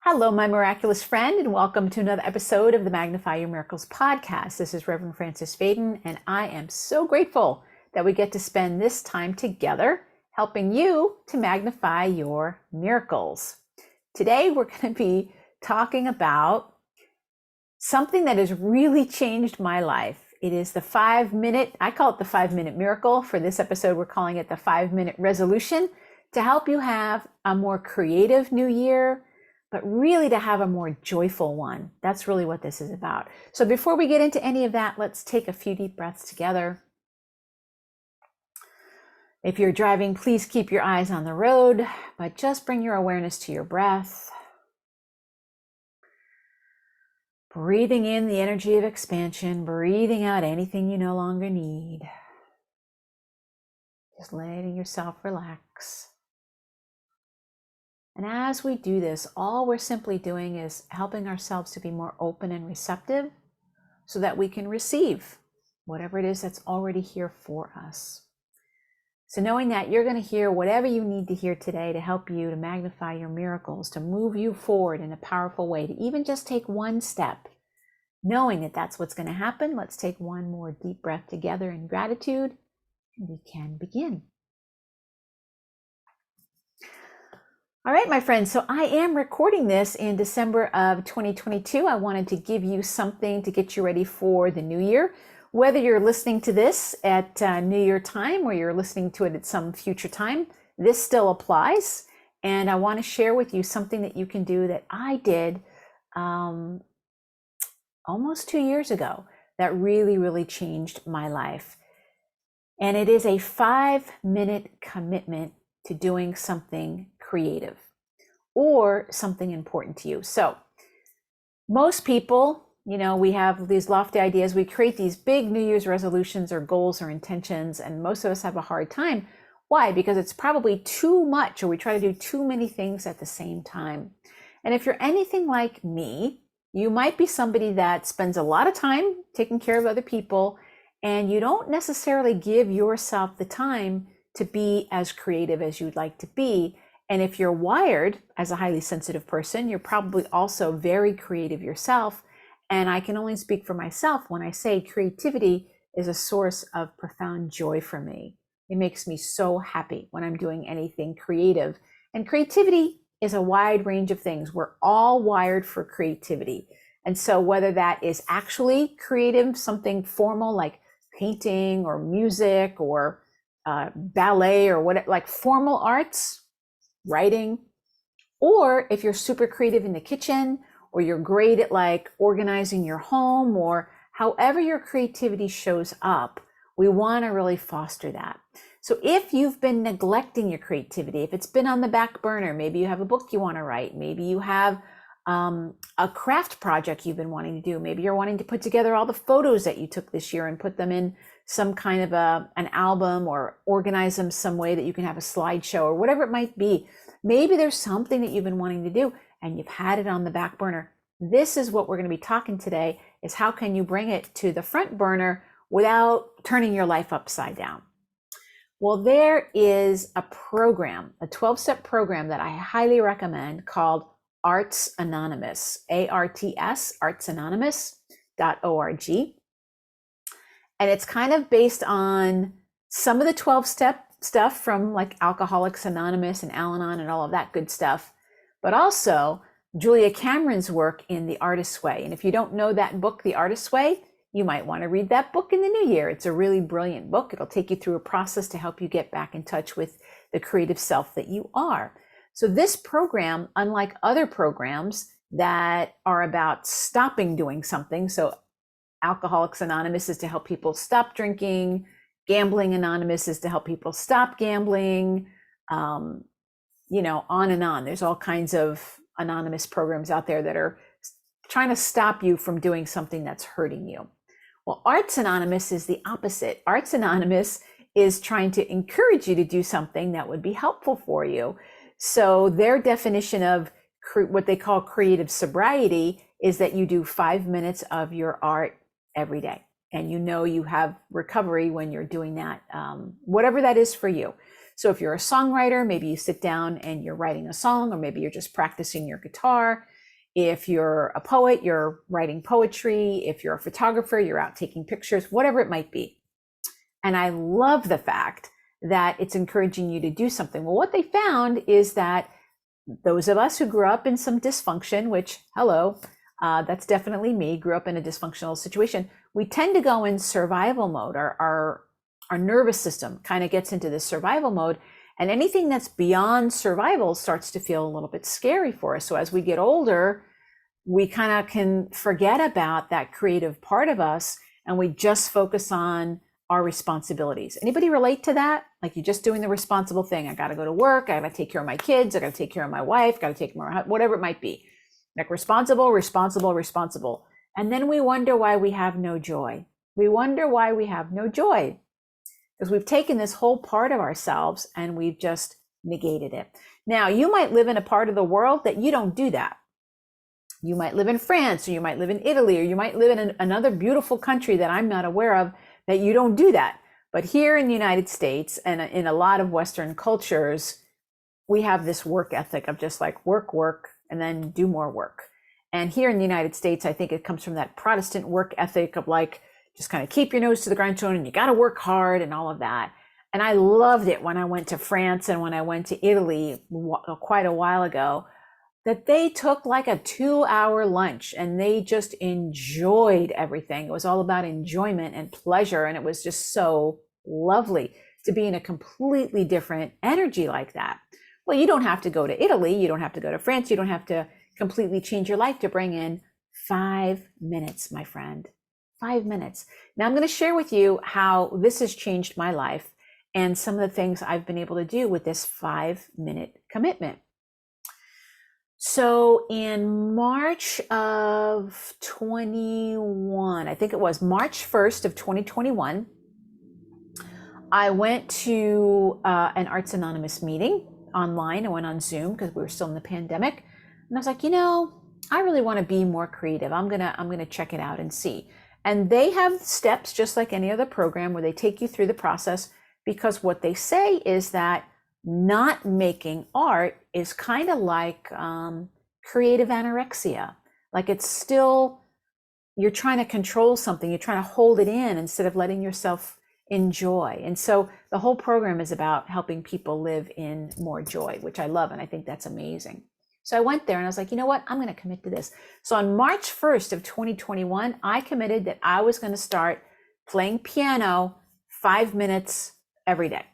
Hello, my miraculous friend, and welcome to another episode of the Magnify Your Miracles podcast. This is Reverend Frances Faden, and I am so grateful that we get to spend this time together helping you to magnify your miracles. Today, we're going to be talking about something that has really changed my life. It is the 5-minute, I call it the 5-minute miracle. For this episode, we're calling it the 5-minute resolution to help you have a more creative new year, but really to have a more joyful one. That's really what this is about. So before we get into any of that, let's take a few deep breaths together. If you're driving, please keep your eyes on the road, but just bring your awareness to your breath. Breathing in the energy of expansion, breathing out anything you no longer need. Just letting yourself relax. And as we do this, all we're simply doing is helping ourselves to be more open and receptive so that we can receive whatever it is that's already here for us. So knowing that you're going to hear whatever you need to hear today to help you to magnify your miracles, to move you forward in a powerful way, to even just take one step, knowing that that's what's going to happen. Let's take one more deep breath together in gratitude, and we can begin. All right, my friends, so I am recording this in December of 2022. I wanted to give you something to get you ready for the new year. Whether you're listening to this at New Year time or you're listening to it at some future time, this still applies. And I want to share with you something that you can do that I did almost 2 years ago that really changed my life. And it is a 5-minute commitment to doing something creative or something important to you. So most people, we have these lofty ideas. We create these big New Year's resolutions or goals or intentions, and most of us have a hard time. Why? Because it's probably too much, or we try to do too many things at the same time. And if you're anything like me, you might be somebody that spends a lot of time taking care of other people, and you don't necessarily give yourself the time to be as creative as you'd like to be. And if you're wired as a highly sensitive person, you're probably also very creative yourself. And I can only speak for myself when I say creativity is a source of profound joy for me. It makes me so happy when I'm doing anything creative. And creativity is a wide range of things. We're all wired for creativity. And so whether that is actually creative, something formal like painting or music or ballet or what, like formal arts, writing, or if you're super creative in the kitchen, or you're great at like organizing your home, or however your creativity shows up, we want to really foster that. So if you've been neglecting your creativity, if it's been on the back burner, maybe you have a book you want to write, maybe you have a craft project you've been wanting to do, maybe you're wanting to put together all the photos that you took this year and put them in some kind of an album, or organize them some way that you can have a slideshow or whatever it might be. Maybe there's something that you've been wanting to do and you've had it on the back burner. This is what we're going to be talking today, is how can you bring it to the front burner without turning your life upside down. Well, there is a program, a 12-step program that I highly recommend called Arts Anonymous, ARTS, artsanonymous.org. And it's kind of based on some of the 12-step stuff from like Alcoholics Anonymous and Al-Anon and all of that good stuff, but also Julia Cameron's work in The Artist's Way. And if you don't know that book, The Artist's Way, you might want to read that book in the new year. It's a really brilliant book. It'll take you through a process to help you get back in touch with the creative self that you are. So this program, unlike other programs that are about stopping doing something, so Alcoholics Anonymous is to help people stop drinking. Gambling Anonymous is to help people stop gambling. On and on. There's all kinds of anonymous programs out there that are trying to stop you from doing something that's hurting you. Well, Arts Anonymous is the opposite. Arts Anonymous is trying to encourage you to do something that would be helpful for you. So their definition of what they call creative sobriety is that you do 5 minutes of your art every day. And you have recovery when you're doing that, whatever that is for you. So if you're a songwriter, maybe you sit down and you're writing a song, or maybe you're just practicing your guitar. If you're a poet, you're writing poetry. If you're a photographer, you're out taking pictures, whatever it might be. And I love the fact that it's encouraging you to do something. Well, what they found is that those of us who grew up in some dysfunction, which, hello, that's definitely me, grew up in a dysfunctional situation, we tend to go in survival mode. Our nervous system kind of gets into this survival mode, and anything that's beyond survival starts to feel a little bit scary for us. So as we get older, we kind of can forget about that creative part of us, and we just focus on our responsibilities. Anybody relate to that? Like, you're just doing the responsible thing. I got to go to work. I got to take care of my kids. I got to take care of my wife. Got to take care of whatever it might be. Like responsible. And then we wonder why we have no joy. We wonder why we have no joy, because we've taken this whole part of ourselves and we've just negated it. Now, you might live in a part of the world that you don't do that. You might live in France, or you might live in Italy, or you might live in another beautiful country that I'm not aware of, that you don't do that. But here in the United States and in a lot of Western cultures, we have this work ethic of just like work, and then do more work. And here in the United States, I think it comes from that Protestant work ethic of like, just kind of keep your nose to the grindstone and you got to work hard and all of that. And I loved it when I went to France and when I went to Italy quite a while ago, that they took like a 2-hour lunch and they just enjoyed everything. It was all about enjoyment and pleasure. And it was just so lovely to be in a completely different energy like that. Well, you don't have to go to Italy. You don't have to go to France. You don't have to completely change your life to bring in 5 minutes, my friend. 5 minutes. Now I'm going to share with you how this has changed my life and some of the things I've been able to do with this 5-minute commitment. So in March of 21, I think it was March 1st of 2021, I went to an Arts Anonymous meeting online. I went on Zoom because we were still in the pandemic. And I was like, I really want to be more creative. I'm gonna check it out and see. And they have steps just like any other program where they take you through the process, because what they say is that not making art is kind of like creative anorexia. Like, it's still, you're trying to control something, you're trying to hold it in instead of letting yourself enjoy. And so the whole program is about helping people live in more joy, which I love. And I think that's amazing. So I went there and I was like, you know what? I'm going to commit to this. So on March 1st of 2021, I committed that I was going to start playing piano 5 minutes every day,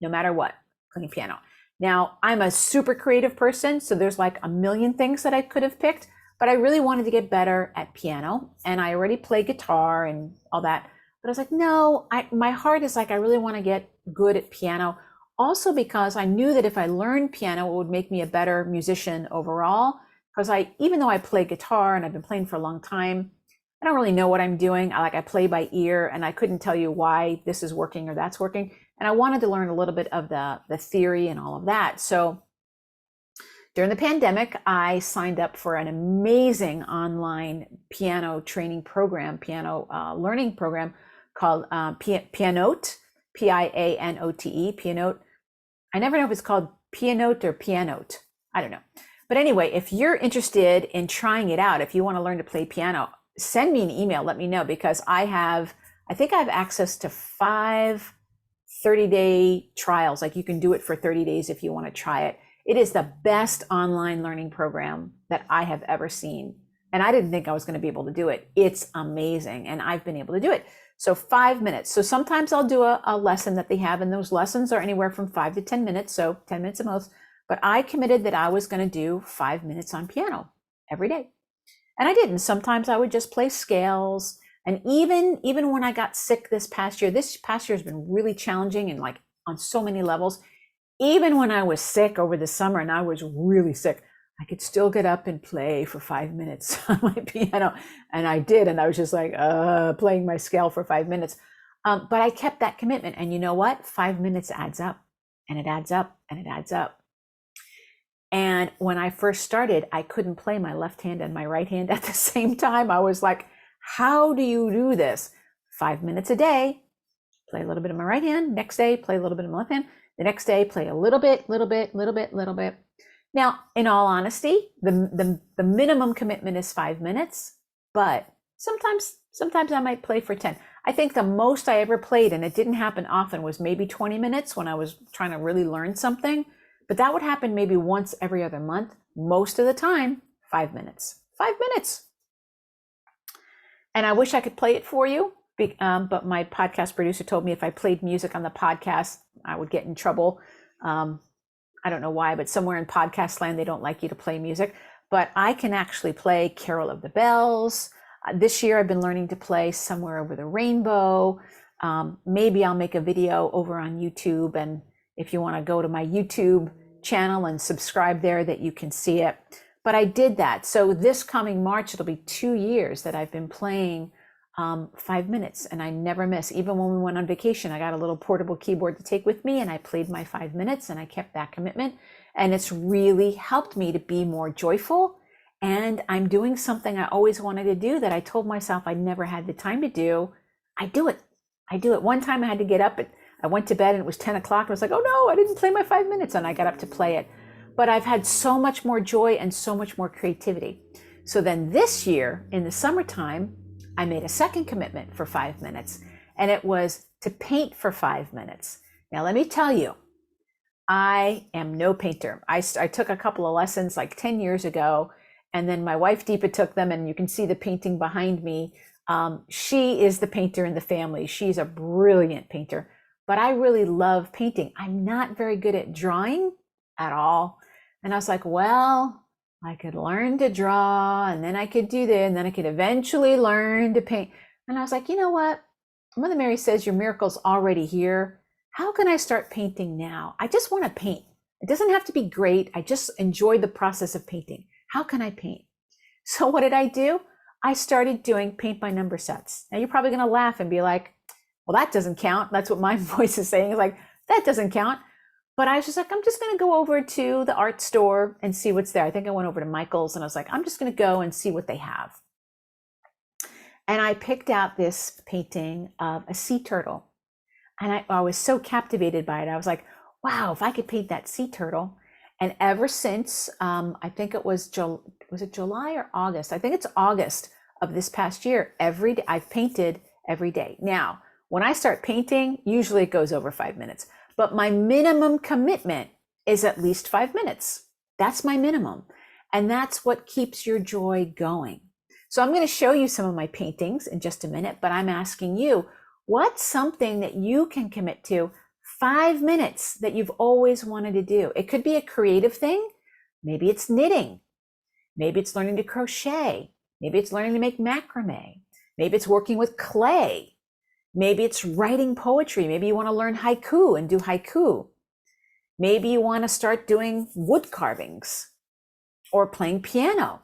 no matter what, playing piano. Now, I'm a super creative person, so there's like a million things that I could have picked, but I really wanted to get better at piano, and I already play guitar and all that. But I was like, no, my heart is like, I really want to get good at piano. Also because I knew that if I learned piano, it would make me a better musician overall. Because even though I play guitar and I've been playing for a long time, I don't really know what I'm doing. I play by ear, and I couldn't tell you why this is working or that's working. And I wanted to learn a little bit of the theory and all of that. So during the pandemic, I signed up for an amazing online piano training program, piano learning program called Pianote, Pianote, Pianote. I never know if it's called Pianote or Pianote. I don't know. But anyway, if you're interested in trying it out, if you want to learn to play piano, send me an email, let me know, because I think I have access to 5 30-day trials. Like, you can do it for 30 days if you want to try it. It is the best online learning program that I have ever seen. And I didn't think I was going to be able to do it. It's amazing. And I've been able to do it. So 5 minutes. So sometimes I'll do a lesson that they have, and those lessons are anywhere from 5 to 10 minutes. So 10 minutes at most. But I committed that I was going to do 5 minutes on piano every day. And I did. And sometimes I would just play scales. And even when I got sick this past year has been really challenging and like on so many levels. Even when I was sick over the summer and I was really sick, I could still get up and play for 5 minutes on my piano. And I did. And I was just like, playing my scale for 5 minutes. But I kept that commitment. And you know what? 5 minutes adds up, and it adds up, and it adds up. And when I first started, I couldn't play my left hand and my right hand at the same time. I was like, how do you do this? 5 minutes a day, play a little bit of my right hand. Next day, play a little bit of my left hand. The next day, play a little bit. Now, in all honesty, the minimum commitment is 5 minutes, but sometimes I might play for 10. I think the most I ever played, and it didn't happen often, was maybe 20 minutes when I was trying to really learn something. But that would happen maybe once every other month. Most of the time, 5 minutes. 5 minutes. And I wish I could play it for you, but my podcast producer told me if I played music on the podcast, I would get in trouble. I don't know why, but somewhere in podcast land, they don't like you to play music. But I can actually play Carol of the Bells. This year, I've been learning to play Somewhere Over the Rainbow. Maybe I'll make a video over on YouTube. And if you want to go to my YouTube channel and subscribe there, that you can see it. But I did that. So this coming March, it'll be 2 years that I've been playing 5 minutes, and I never miss. Even when we went on vacation, I got a little portable keyboard to take with me, and I played my 5 minutes, and I kept that commitment. And it's really helped me to be more joyful. And I'm doing something I always wanted to do that I told myself I never had the time to do. I do it. One time I had to get up, I went to bed and it was 10 o'clock. And I was like, oh no, I didn't play my 5 minutes. And I got up to play it. But I've had so much more joy and so much more creativity. So then this year in the summertime, I made a second commitment for 5 minutes, and it was to paint for 5 minutes. Now, let me tell you, I am no painter. I took a couple of lessons like 10 years ago, and then my wife Deepa took them, and you can see the painting behind me. She is the painter in the family. She's a brilliant painter, but I really love painting. I'm not very good at drawing at all. And I was like, well, I could learn to draw, and then I could do that, and then I could eventually learn to paint. And I was like, you know what? Mother Mary says your miracle's already here. How can I start painting now? I just want to paint. It doesn't have to be great. I just enjoy the process of painting. How can I paint? So what did I do? I started doing paint by number sets. Now you're probably going to laugh and be like, well, that doesn't count. That's what my voice is saying. It's like, that doesn't count. But I was just like, I'm just going to go over to the art store and see what's there. I think I went over to Michael's and I was like, I'm just going to go and see what they have. And I picked out this painting of a sea turtle. And I was so captivated by it. I was like, wow, if I could paint that sea turtle. And ever since, I think it was it July or August? I think it's August of this past year. Every day, I've painted every day. Now, when I start painting, usually it goes over 5 minutes. But my minimum commitment is at least 5 minutes. That's my minimum. And that's what keeps your joy going. So I'm going to show you some of my paintings in just a minute, but I'm asking you, what's something that you can commit to 5 minutes that you've always wanted to do? It could be a creative thing. Maybe it's knitting. Maybe it's learning to crochet. Maybe it's learning to make macrame. Maybe it's working with clay. Maybe it's writing poetry. Maybe you want to learn haiku and do haiku. Maybe you want to start doing wood carvings or playing piano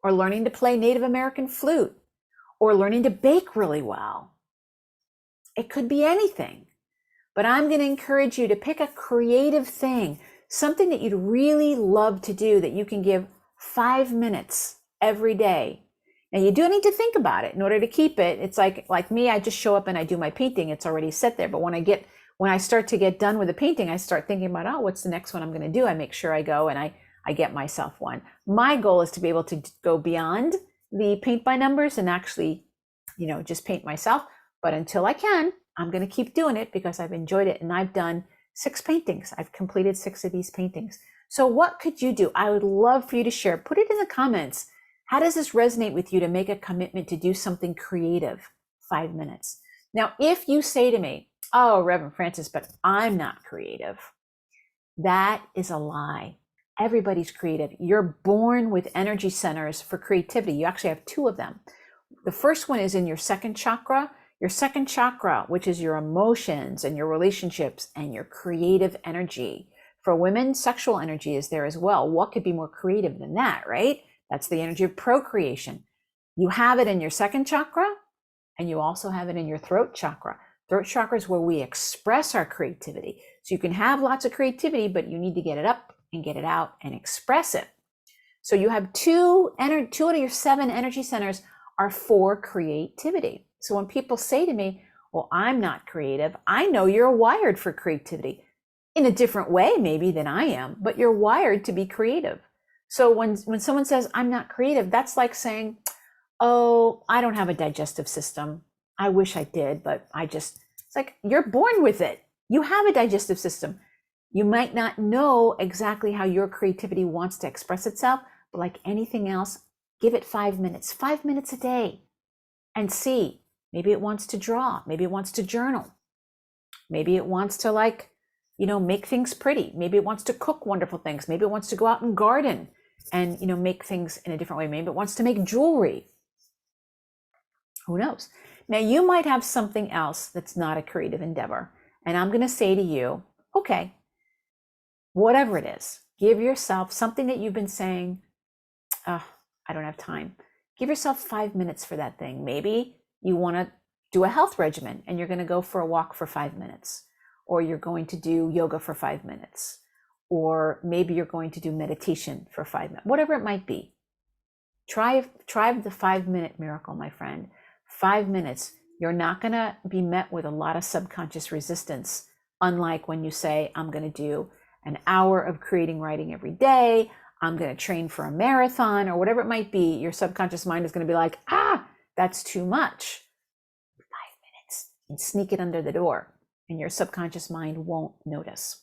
or learning to play Native American flute or learning to bake really well. It could be anything, but I'm going to encourage you to pick a creative thing, something that you'd really love to do that you can give 5 minutes every day. Now you do need to think about it in order to keep it. It's like me, I just show up and I do my painting. It's already set there. But when I start to get done with the painting, I start thinking about, oh, what's the next one I'm going to do? I make sure I go and I get myself one. My goal is to be able to go beyond the paint by numbers and actually, just paint myself. But until I can, I'm going to keep doing it because I've enjoyed it. And I've done 6 paintings. I've completed 6 of these paintings. So what could you do? I would love for you to share. Put it in the comments. How does this resonate with you to make a commitment to do something creative? 5 minutes. Now, if you say to me, oh, Reverend Francis, but I'm not creative, that is a lie. Everybody's creative. You're born with energy centers for creativity. You actually have 2 of them. The first one is in your second chakra. Your second chakra, which is your emotions and your relationships and your creative energy. For women, sexual energy is there as well. What could be more creative than that, right? That's the energy of procreation. You have it in your second chakra, and you also have it in your throat chakra. Throat chakra is where we express our creativity. So you can have lots of creativity, but you need to get it up and get it out and express it. So you have 2 out of your 7 energy centers are for creativity. So when people say to me, well, I'm not creative, I know you're wired for creativity. in a different way maybe than I am, but you're wired to be creative. So when someone says, I'm not creative, that's like saying, oh, I don't have a digestive system. I wish I did, but it's like, you're born with it. You have a digestive system. You might not know exactly how your creativity wants to express itself, but like anything else, give it 5 minutes a day, and see. Maybe it wants to draw. Maybe it wants to journal. Maybe it wants to make things pretty. Maybe it wants to cook wonderful things. Maybe it wants to go out and garden and, make things in a different way. Maybe it wants to make jewelry. Who knows? Now, you might have something else that's not a creative endeavor. And I'm going to say to you, okay, whatever it is, give yourself something that you've been saying, oh, I don't have time. Give yourself 5 minutes for that thing. Maybe you want to do a health regimen and you're going to go for a walk for 5 minutes, or you're going to do yoga for 5 minutes, or maybe you're going to do meditation for 5 minutes, whatever it might be. Try the 5 minute miracle, my friend. 5 minutes. You're not going to be met with a lot of subconscious resistance, unlike when you say, I'm going to do an hour of creating writing every day. I'm going to train for a marathon, or whatever it might be. Your subconscious mind is going to be like, that's too much. 5 minutes, and sneak it under the door, and your subconscious mind won't notice.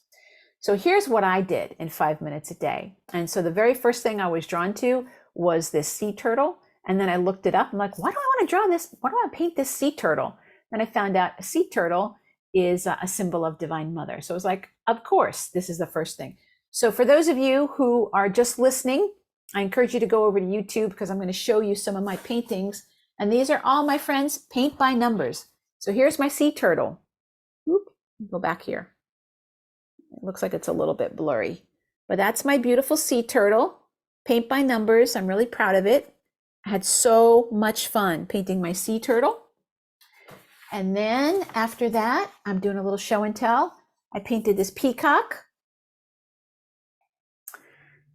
So here's what I did in 5 minutes a day. And so the very first thing I was drawn to was this sea turtle. And then I looked it up. I'm like, why do I want to draw this? Why do I want to paint this sea turtle? Then I found out a sea turtle is a symbol of Divine Mother. So I was like, of course, this is the first thing. So for those of you who are just listening, I encourage you to go over to YouTube, because I'm going to show you some of my paintings. And these are all, my friends, paint by numbers. So here's my sea turtle. Whoop, go back here. It looks like it's a little bit blurry, but that's my beautiful sea turtle. Paint by numbers. I'm really proud of it. I had so much fun painting my sea turtle. And then after that, I'm doing a little show and tell. I painted this peacock.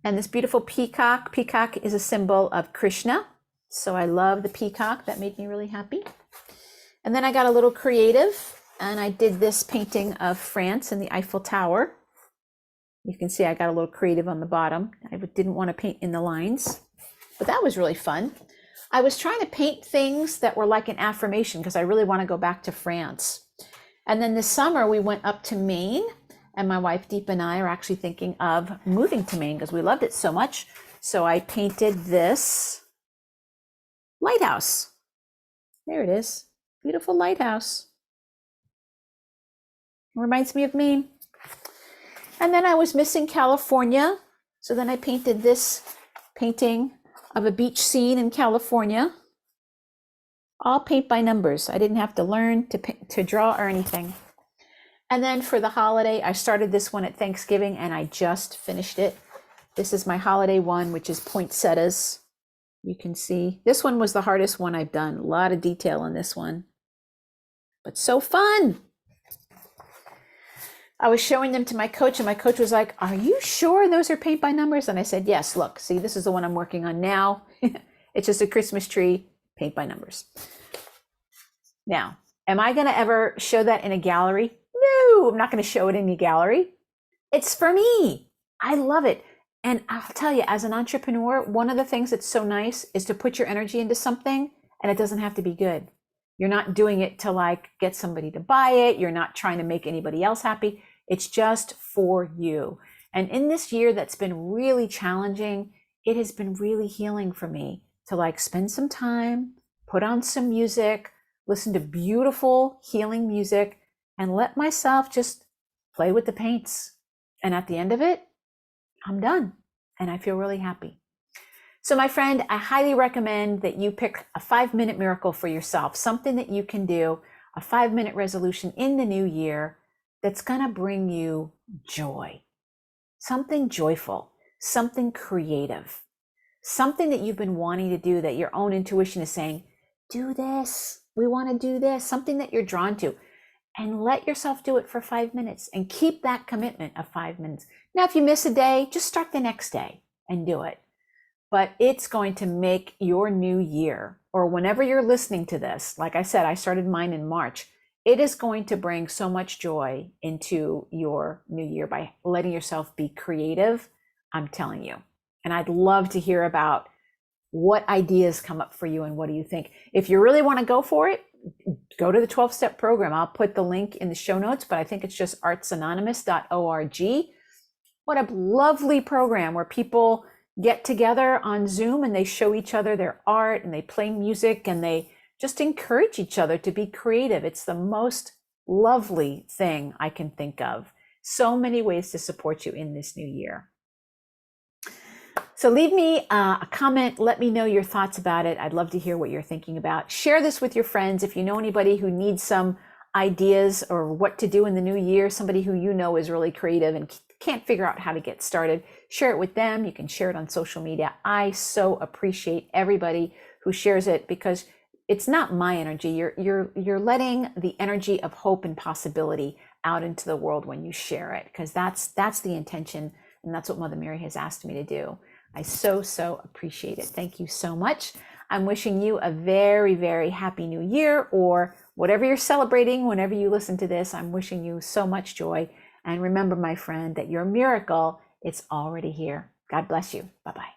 And this beautiful peacock. Peacock is a symbol of Krishna. So I love the peacock. That made me really happy. And then I got a little creative, and I did this painting of France and the Eiffel Tower. You can see I got a little creative on the bottom. I didn't want to paint in the lines, but that was really fun. I was trying to paint things that were like an affirmation, because I really want to go back to France. And then this summer we went up to Maine, and my wife Deepa and I are actually thinking of moving to Maine because we loved it so much. So I painted this lighthouse. There it is. Beautiful lighthouse. It reminds me of Maine. And then I was missing California. So then I painted this painting of a beach scene in California. All paint by numbers. I didn't have to learn to draw or anything. And then for the holiday, I started this one at Thanksgiving and I just finished it. This is my holiday one, which is poinsettias. You can see this one was the hardest one I've done. A lot of detail on this one, but so fun. I was showing them to my coach, and my coach was like, are you sure those are paint by numbers? And I said, yes, look, see, this is the one I'm working on now. It's just a Christmas tree, paint by numbers. Now, am I going to ever show that in a gallery? No, I'm not going to show it in a gallery. It's for me. I love it. And I'll tell you, as an entrepreneur, one of the things that's so nice is to put your energy into something, and it doesn't have to be good. You're not doing it to get somebody to buy it. You're not trying to make anybody else happy. It's just for you. And in this year that's been really challenging, it has been really healing for me to spend some time, put on some music, listen to beautiful healing music, and let myself just play with the paints. And at the end of it, I'm done. And I feel really happy. So my friend, I highly recommend that you pick a 5-minute miracle for yourself, something that you can do, a 5-minute resolution in the new year that's going to bring you joy, something joyful, something creative, something that you've been wanting to do that your own intuition is saying, do this, we want to do this, something that you're drawn to, and let yourself do it for 5 minutes and keep that commitment of 5 minutes. Now, if you miss a day, just start the next day and do it. But it's going to make your new year, or whenever you're listening to this, like I said, I started mine in March. It is going to bring so much joy into your new year by letting yourself be creative. I'm telling you. And I'd love to hear about what ideas come up for you and what do you think. If you really want to go for it, go to the 12-step program. I'll put the link in the show notes, but I think it's just artsanonymous.org. What a lovely program where people get together on Zoom and they show each other their art and they play music and they just encourage each other to be creative. It's the most lovely thing I can think of. So many ways to support you in this new year. So leave me a comment. Let me know your thoughts about it. I'd love to hear what you're thinking about. Share this with your friends. If you know anybody who needs some ideas or what to do in the new year, somebody who you know is really creative and can't figure out how to get started, share it with them. You can share it on social media. I so appreciate everybody who shares it because it's not my energy. You're letting the energy of hope and possibility out into the world when you share it, because that's the intention, and that's what Mother Mary has asked me to do. I so appreciate it. Thank you so much. I'm wishing you a very, very happy new year, or whatever you're celebrating whenever you listen to this. I'm wishing you so much joy. And remember, my friend, that your miracle, it's already here. God bless you. Bye-bye.